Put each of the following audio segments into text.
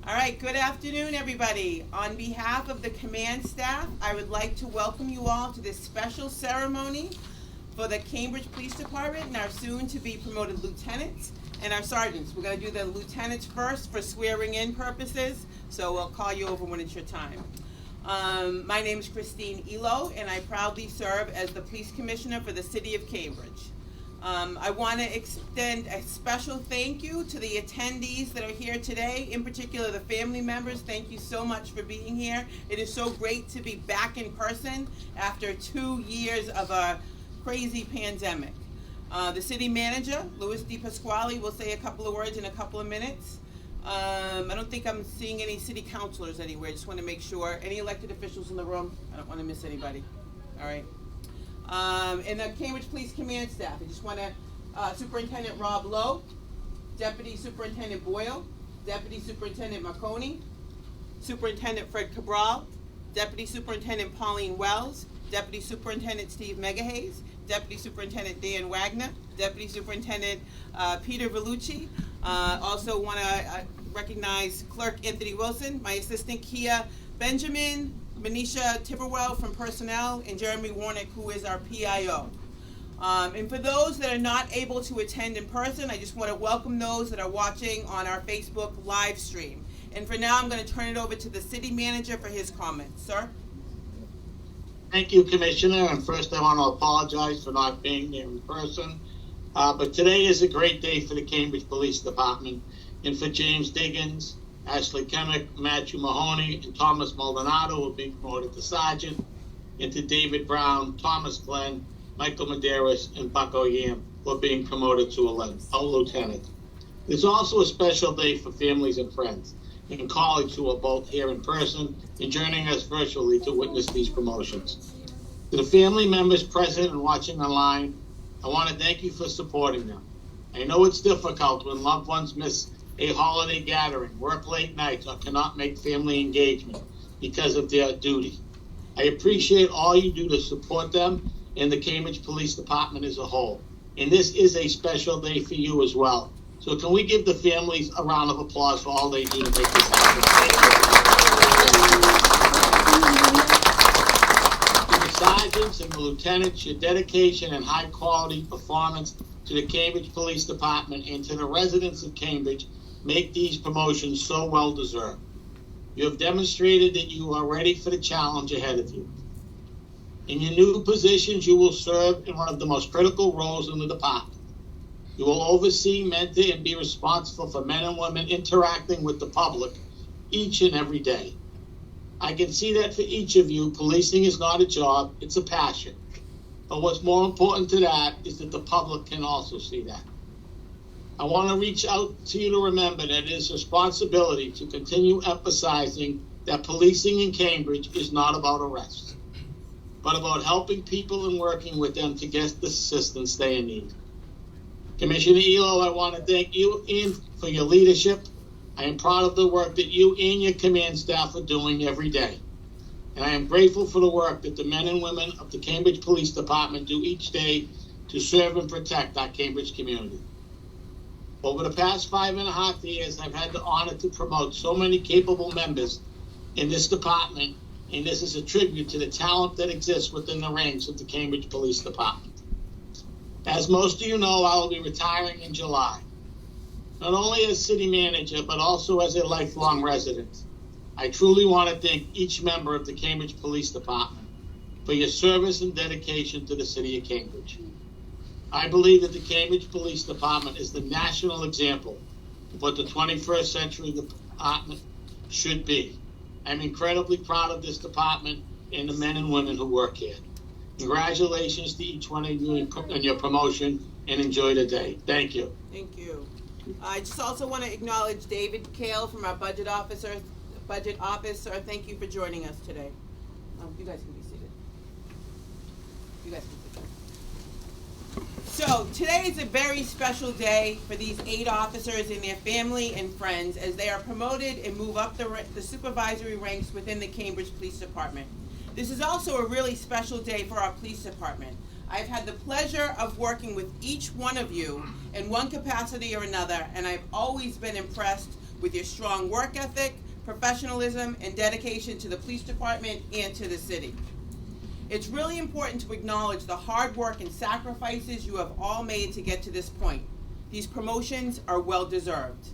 All right, good afternoon, everybody. On behalf of the command staff, I would like to welcome you all to this special ceremony for the Cambridge Police Department and our soon-to-be promoted lieutenants and our sergeants. We're going to do the lieutenants first for swearing-in purposes, so we'll call you over when it's your time. My name is Christine Elo, and I proudly serve as the Police Commissioner for the City of Cambridge. I want to extend a special thank you to the attendees that are here today, in particular the family members. Thank you so much for being here. It is so great to be back in person after 2 years of a crazy pandemic. The city manager, Louis D. Pasquale, will say a couple of words in a couple of minutes. I don't think I'm seeing any city councilors anywhere. I just want to make sure. Any elected officials in the room? I don't want to miss anybody. All right. And the Cambridge Police Command Staff, I just want to, Superintendent Rob Lowe, Deputy Superintendent Boyle, Deputy Superintendent Mahoney, Superintendent Fred Cabral, Deputy Superintendent Pauline Wells, Deputy Superintendent Steve Megahays, Deputy Superintendent Dan Wagner, Deputy Superintendent Peter Vellucci. Also want to recognize Clerk Anthony Wilson, my assistant Kia Benjamin, Manisha Tipperwell from Personnel, and Jeremy Warnick, who is our PIO. And for those that are not able to attend in person, I just want to welcome those that are watching on our Facebook live stream. And for now, I'm going to turn it over to the city manager for his comments. Sir? Thank you, Commissioner. And first, I want to apologize for not being there in person. But today is a great day for the Cambridge Police Department and for James Diggins, Ashley Kmiec, Matthew Mahoney, and Thomas Maldonado will be promoted to sergeant, and to David Brown, Thomas Glynn, Michael Medeiros, and Buckowe Yam will being promoted to a lieutenant. It's also a special day for families and friends and colleagues who are both here in person and joining us virtually to witness these promotions. To the family members present and watching online, I want to thank you for supporting them. I know it's difficult when loved ones miss a holiday gathering, work late nights, or cannot make family engagement because of their duty. I appreciate all you do to support them and the Cambridge Police Department as a whole. And this is a special day for you as well. So can we give the families a round of applause for all they do to make this happen? To the sergeants and the lieutenants, your dedication and high quality performance to the Cambridge Police Department and to the residents of Cambridge make these promotions so well deserved. You have demonstrated that you are ready for the challenge ahead of you. In your new positions, you will serve in one of the most critical roles in the department. You will oversee, mentor, and be responsible for men and women interacting with the public each and every day. I can see that for each of you, policing is not a job, it's a passion. But what's more important to that is that the public can also see that. I want to reach out to you to remember that it is a responsibility to continue emphasizing that policing in Cambridge is not about arrests, but about helping people and working with them to get the assistance they need. Commissioner Elo, I want to thank you, Ian, for your leadership. I am proud of the work that you and your command staff are doing every day. And I am grateful for the work that the men and women of the Cambridge Police Department do each day to serve and protect our Cambridge community. Over the past 5.5 years, I've had the honor to promote so many capable members in this department, and this is a tribute to the talent that exists within the ranks of the Cambridge Police Department. As most of you know, I will be retiring in July, not only as city manager, but also as a lifelong resident. I truly want to thank each member of the Cambridge Police Department for your service and dedication to the city of Cambridge. I believe that the Cambridge Police Department is the national example of what the 21st century department should be. I'm incredibly proud of this department and the men and women who work here. Congratulations to each one of you on your promotion, and enjoy the day. Thank you. Thank you. I just also want to acknowledge David Kale from our budget office. Sir, thank you for joining us today. You guys can be seated. You guys can sit down. So today is a very special day for these 8 officers and their family and friends as they are promoted and move up the supervisory ranks within the Cambridge Police Department. This is also a really special day for our police department. I've had the pleasure of working with each one of you in one capacity or another, and I've always been impressed with your strong work ethic, professionalism, and dedication to the police department and to the city. It's really important to acknowledge the hard work and sacrifices you have all made to get to this point. These promotions are well deserved.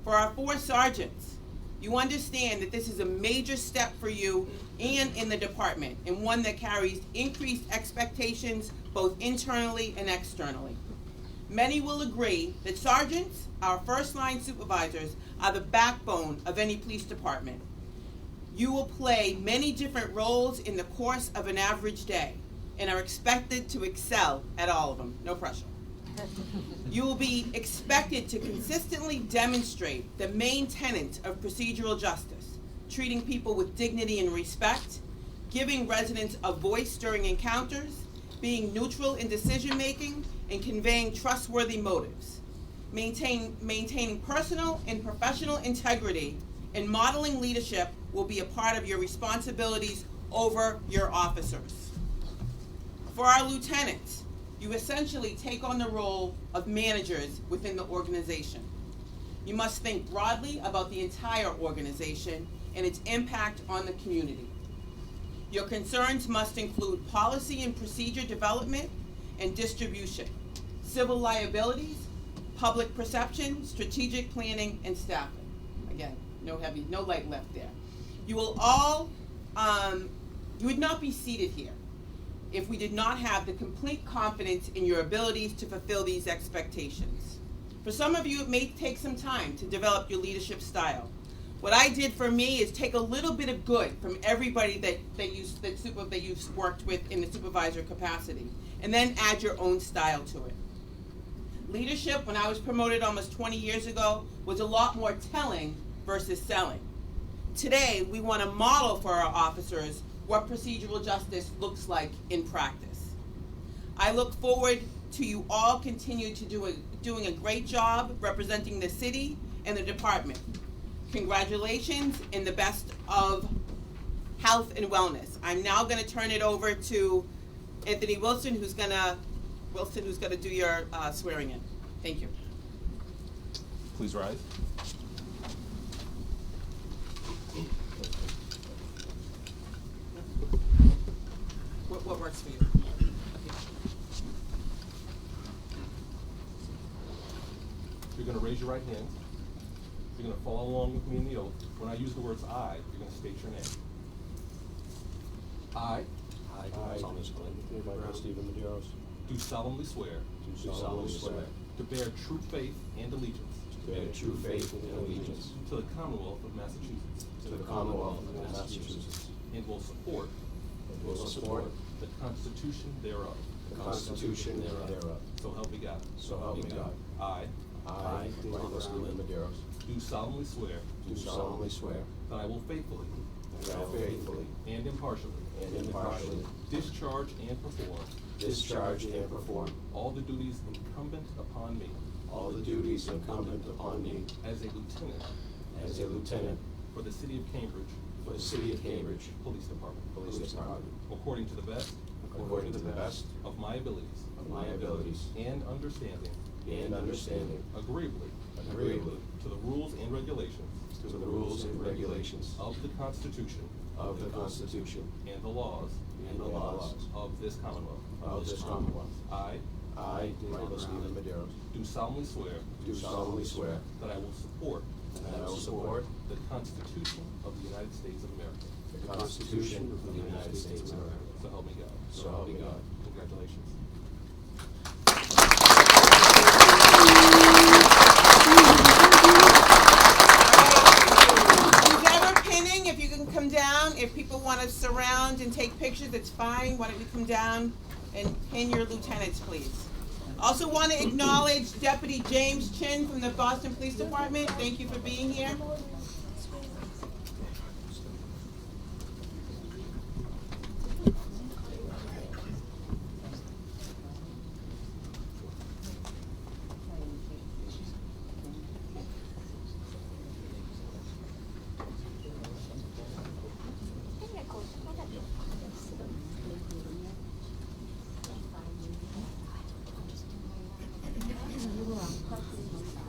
For our 4 sergeants, you understand that this is a major step for you and in the department, and one that carries increased expectations both internally and externally. Many will agree that sergeants, our first-line supervisors, are the backbone of any police department. You will play many different roles in the course of an average day and are expected to excel at all of them. No pressure. You will be expected to consistently demonstrate the main tenet of procedural justice, treating people with dignity and respect, giving residents a voice during encounters, being neutral in decision-making, and conveying trustworthy motives. Maintaining personal and professional integrity and modeling leadership will be a part of your responsibilities over your officers. For our lieutenants, you essentially take on the role of managers within the organization. You must think broadly about the entire organization and its impact on the community. Your concerns must include policy and procedure development and distribution, civil liabilities, public perception, strategic planning, and staffing. Again, no light left there. You will all, you would not be seated here if we did not have the complete confidence in your abilities to fulfill these expectations. For some of you, it may take some time to develop your leadership style. What I did for me is take a little bit of good from everybody that you've worked with in the supervisor capacity, and then add your own style to it. Leadership, when I was promoted almost 20 years ago, was a lot more telling versus selling. Today, we want to model for our officers what procedural justice looks like in practice. I look forward to you all continue to doing a great job representing the city and the department. Congratulations and the best of health and wellness. I'm now going to turn it over to Anthony Wilson, who's going to do your swearing in. Thank you. Please rise. What works for you? You're going to raise your right hand. You're going to follow along with me in the oath. When I use the words I, you're going to state your name. I, Stephen Medeiros, do solemnly swear to bear true faith and allegiance to bear true faith and allegiance to the Commonwealth of Massachusetts to the Commonwealth of Massachusetts, and will support the Constitution thereof. the Constitution thereof. So help me God. So help me God. I Stephen Medeiros, do solemnly swear do solemnly swear that I will faithfully that I will faithfully and impartially discharge and perform all the duties incumbent upon me as a lieutenant for the City of Cambridge Police Department, according to the best of my abilities and understanding, agreeably to the rules and regulations of the Constitution and the laws of this Commonwealth. I, Stephen Medeiros, do solemnly swear that I will support the Constitution of the United States of America. the Constitution of the United States of America. So help me God. So help me God. Congratulations. Who's ever pinning, if you can come down. If people want to surround and take pictures, it's fine. Why don't you come down and pin your lieutenants, please. Also want to acknowledge Deputy James Chin from the Boston Police Department. Thank you for being here.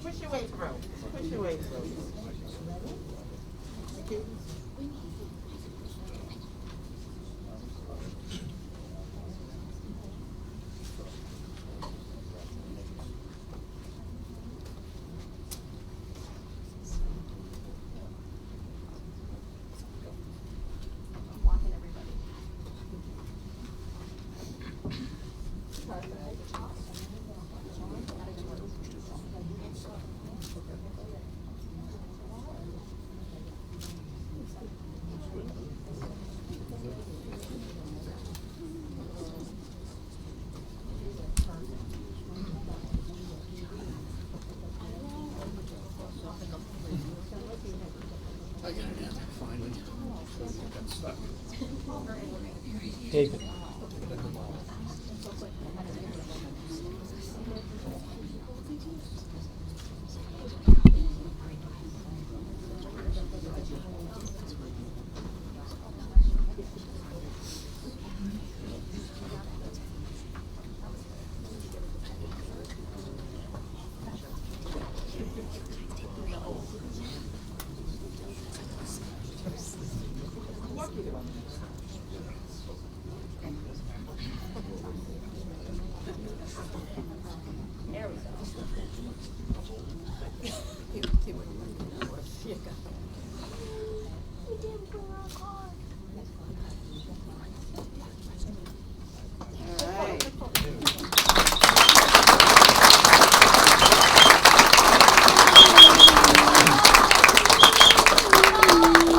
Push your way through. I'm walking everybody. David. There we go. We didn't bring our car. All right.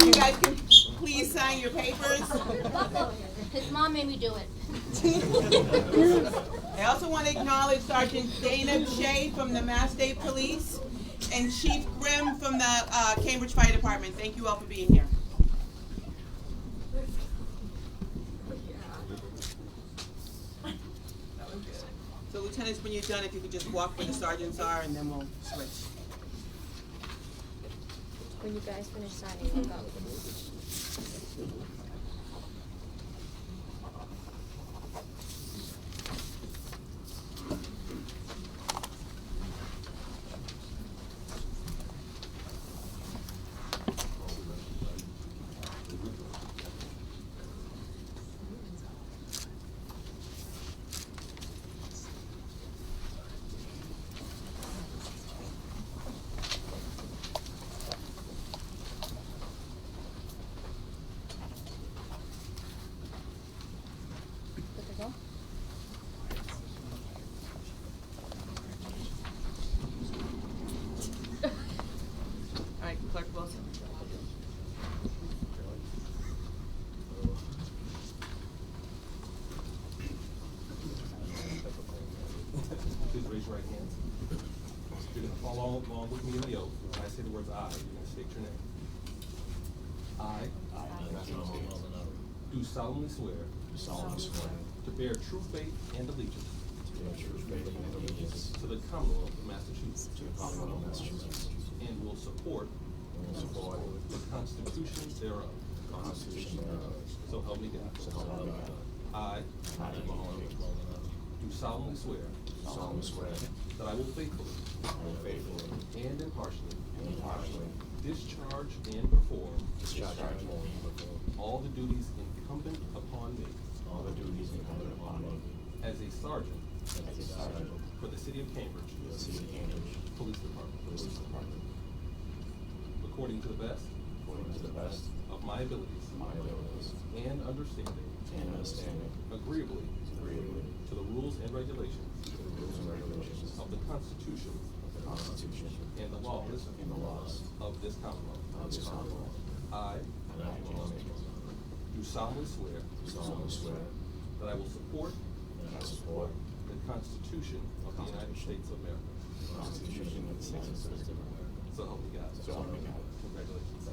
You guys can please sign your papers. His mom made me do it. I also want to acknowledge Sergeant Dana Shea from the Mass State Police and Chief Grimm from the Cambridge Fire Department. Thank you all for being here. So lieutenants, when you're done, if you could just walk where the sergeants are and then we'll switch. When you guys finish signing, we'll go. Good to go? All right, Clerk Wilson. Please raise your right hands. You're gonna follow along with me in the oath. When I say the words I, you're gonna state your name. I do solemnly swear to bear true faith and allegiance to the Commonwealth of Massachusetts and will support the Constitution thereof. So help me God. I do solemnly swear that I will faithfully and impartially discharge and perform all the duties incumbent upon me as a sergeant for the City of Cambridge Police Department, according to the best of my abilities and understanding, agreeably to the rules and regulations of the Constitution and the laws of this Commonwealth. I do solemnly swear that I will support the Constitution of the United States of America. So help me God. Congratulations.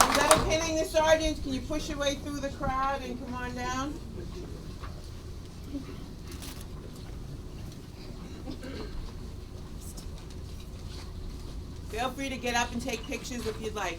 Instead of pinning the sergeants, can you push your way through the crowd and come on down? Feel free to get up and take pictures if you'd like.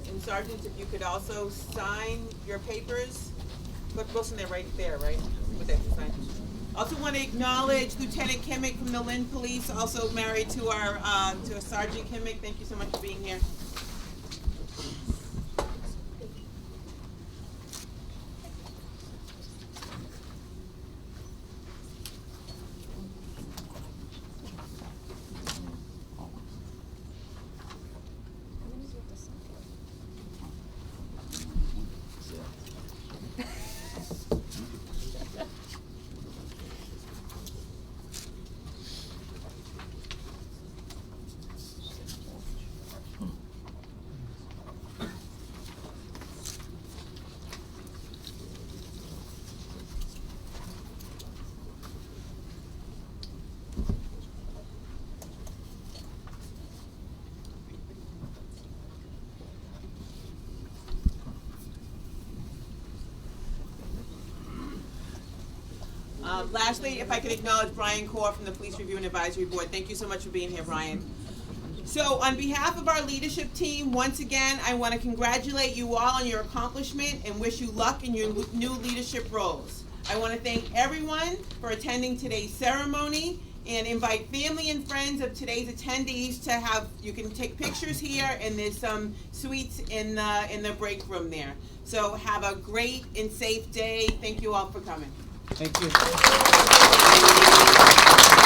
And Sergeant, if you could also sign your papers, put Wilson there, right there, right? With that sign. Also want to acknowledge Lieutenant Kmiec from the Lynn Police, also married to our to Sergeant Kmiec. Thank you so much for being here. Lastly, if I could acknowledge Brian Corr from the Police Review and Advisory Board. Thank you so much for being here, Brian. So on behalf of our leadership team, once again, I want to congratulate you all on your accomplishment and wish you luck in your new leadership roles. I want to thank everyone for attending today's ceremony and invite family and friends of today's attendees to have, you can take pictures here, and there's some suites in the break room there. So have a great and safe day. Thank you all for coming. Thank you.